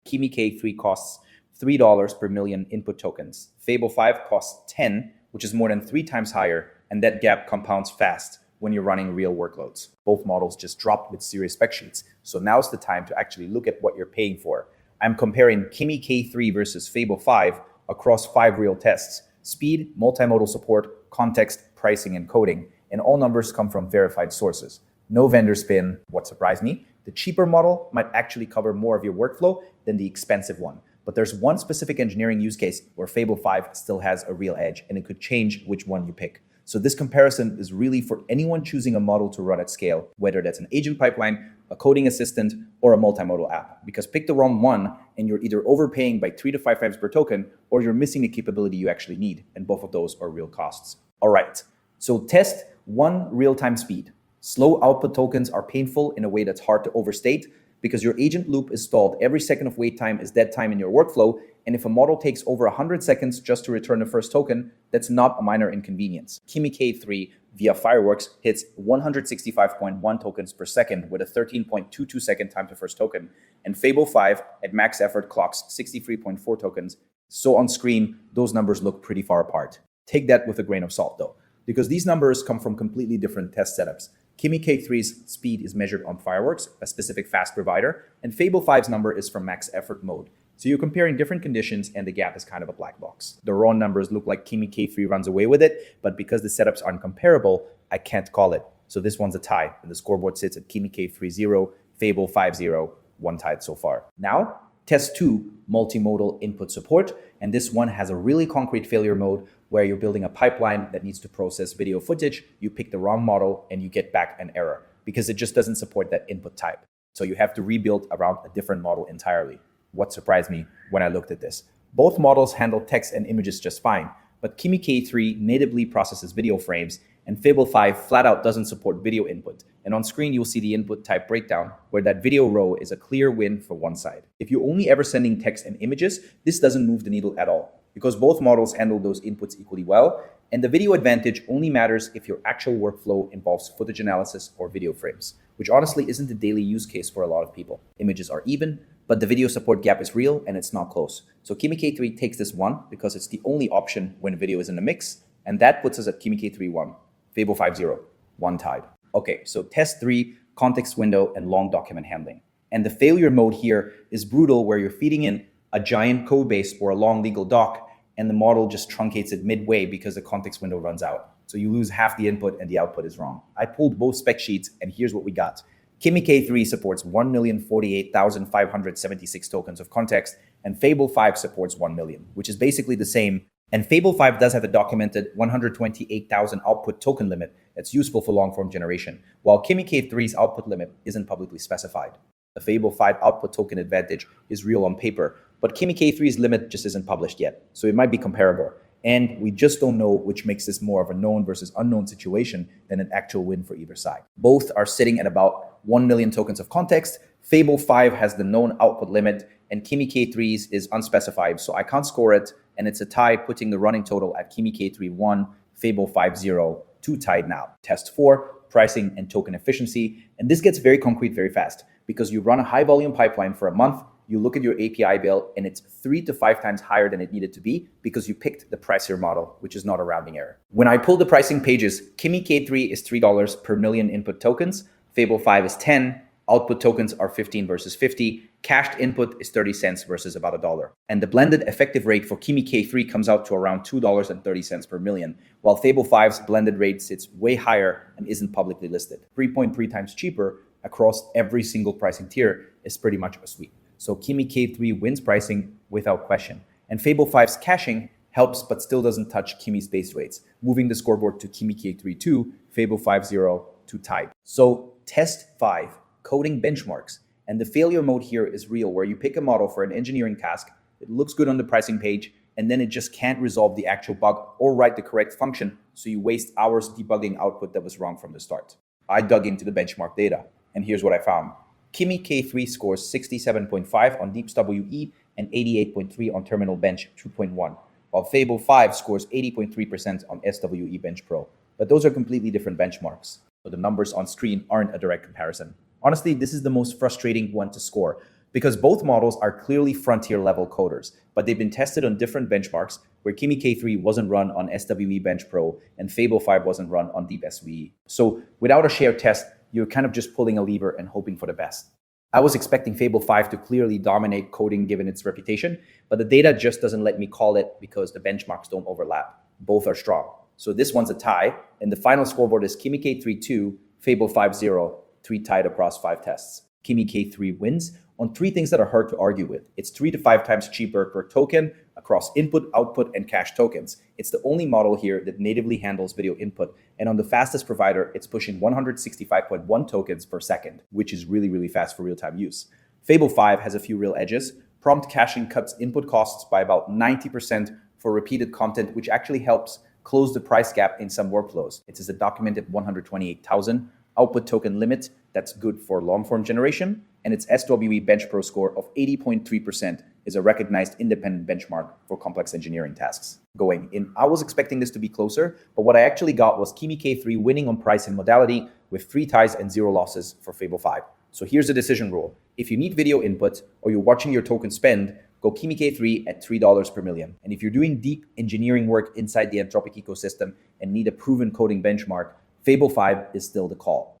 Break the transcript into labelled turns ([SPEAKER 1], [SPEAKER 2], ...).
[SPEAKER 1] Kimi K3 costs $3 per million input tokens. Fable 5 costs 10, which is more than 3 times higher, and that gap compounds fast when you're running real workloads. Both models just dropped with serious spec sheets, so now's the time to actually look at what you're paying for. I'm comparing Kimi K3 versus Fable 5 across 5 real tests: speed, multimodal support, context, pricing, and coding, and all numbers come from verified sources. No vendor spin. What surprised me? The cheaper model might actually cover more of your workflow than the expensive one. But there's one specific engineering use case where Fable 5 still has a real edge, and it could change which one you pick. So this comparison is really for anyone choosing a model to run at scale, whether that's an agent pipeline, a coding assistant, or a multimodal app. Because pick the wrong one and you're either overpaying by 3 to 5 times per token, or you're missing the capability you actually need. And both of those are real costs. All right, so test 1 real-time speed. Slow output tokens are painful in a way that's hard to overstate, because your agent loop is stalled. Every second of wait time is dead time in your workflow. And if a model takes over 100 seconds just to return the first token, that's not a minor inconvenience. Kimi K3 via Fireworks hits 165.1 tokens per second with a 13.22 second time to first token. And Fable 5 at max effort clocks 63.4 tokens. So on screen, those numbers look pretty far apart. Take that with a grain of salt though, because these numbers come from completely different test setups. Kimi K3's speed is measured on Fireworks, a specific fast provider, and Fable 5's number is from max effort mode. So you're comparing different conditions and the gap is kind of a black box. The raw numbers look like Kimi K3 runs away with it, but because the setups aren't comparable, I can't call it. So this one's a tie, and the scoreboard sits at Kimi K3 0, Fable 5 0, 1 tied so far. Now, test 2, multimodal input support, and this one has a really concrete failure mode where you're building a pipeline that needs to process video footage, you pick the wrong model, and you get back an error because it just doesn't support that input type. So you have to rebuild around a different model entirely. What surprised me when I looked at this? Both models handle text and images just fine, but Kimi K3 natively processes video frames, and Fable 5 flat out doesn't support video input. And on screen, you'll see the input type breakdown, where that video row is a clear win for one side. If you're only ever sending text and images, this doesn't move the needle at all, because both models handle those inputs equally well, and the video advantage only matters if your actual workflow involves footage analysis or video frames, which honestly isn't a daily use case for a lot of people. Images are even, but the video support gap is real and it's not close. So Kimi K3 takes this one because it's the only option when video is in the mix, and that puts us at Kimi K3 1, Fable 5 0, 1 tied. Okay, so test 3, context window and long document handling. And the failure mode here is brutal, where you're feeding in a giant code base or a long legal doc, and the model just truncates it midway because the context window runs out. So you lose half the input and the output is wrong. I pulled both spec sheets and here's what we got. Kimi K3 supports 1,048,576 tokens of context, and Fable 5 supports 1 million, which is basically the same. And Fable 5 does have a documented 128,000 output token limit that's useful for long-form generation, while Kimi K3's output limit isn't publicly specified. The Fable 5 output token advantage is real on paper, but Kimi K3's limit just isn't published yet, so it might be comparable. And we just don't know, which makes this more of a known versus unknown situation than an actual win for either side. Both are sitting at about 1 million tokens of context. Fable 5 has the known output limit, and Kimi K3's is unspecified, so I can't score it, and it's a tie, putting the running total at Kimi K3 1, Fable 5 0, 2 tied now. Test 4, pricing and token efficiency, and this gets very concrete very fast, because you run a high volume pipeline for a month, you look at your API bill, and it's 3 to 5 times higher than it needed to be because you picked the pricier model, which is not a rounding error. When I pull the pricing pages, Kimi K3 is $3 per million input tokens, Fable 5 is 10, output tokens are 15 versus 50, cached input is 30 cents versus about $1. And the blended effective rate for Kimi K3 comes out to around $2.30 per million, while Fable 5's blended rate sits way higher and isn't publicly listed. 3.3 times cheaper across every single pricing tier is pretty much a sweep. So Kimi K3 wins pricing without question. And Fable 5's caching helps but still doesn't touch Kimi's base rates, moving the scoreboard to Kimi K3 2, Fable 5 0, 2 tied. So test 5, coding benchmarks. And the failure mode here is real, where you pick a model for an engineering task, it looks good on the pricing page, and then it just can't resolve the actual bug or write the correct function, so you waste hours debugging output that was wrong from the start. I dug into the benchmark data, and here's what I found. Kimi K3 scores 67.5 on Deeps WE and 88.3 on Terminal Bench 2.1, while Fable 5 scores 80.3% on SWE Bench Pro. But those are completely different benchmarks, so the numbers on screen aren't a direct comparison. Honestly, this is the most frustrating one to score, because both models are clearly frontier level coders, but they've been tested on different benchmarks where Kimi K3 wasn't run on SWE Bench Pro and Fable 5 wasn't run on Deep SWE. So without a shared test, you're kind of just pulling a lever and hoping for the best. I was expecting Fable 5 to clearly dominate coding given its reputation, but the data just doesn't let me call it because the benchmarks don't overlap. Both are strong. So this one's a tie, and the final scoreboard is Kimi K3 2, Fable 5 0, 3 tied across 5 tests. Kimi K3 wins on 3 things that are hard to argue with. It's 3 to 5 times cheaper per token across input, output, and cache tokens. It's the only model here that natively handles video input, and on the fastest provider, it's pushing 165.1 tokens per second, which is really, really fast for real-time use. Fable 5 has a few real edges. Prompt caching cuts input costs by about 90% for repeated content, which actually helps close the price gap in some workflows. It is a documented 128,000 output token limit that's good for long-form generation, and its SWE Bench Pro score of 80.3% is a recognized independent benchmark for complex engineering tasks. Going in, I was expecting this to be closer, but what I actually got was Kimi K3 winning on price and modality with 3 ties and 0 losses for Fable 5. So here's the decision rule. If you need video input or you're watching your token spend, go Kimi K3 at $3 per million. And if you're doing deep engineering work inside the Anthropic ecosystem and need a proven coding benchmark, Fable 5 is still the call.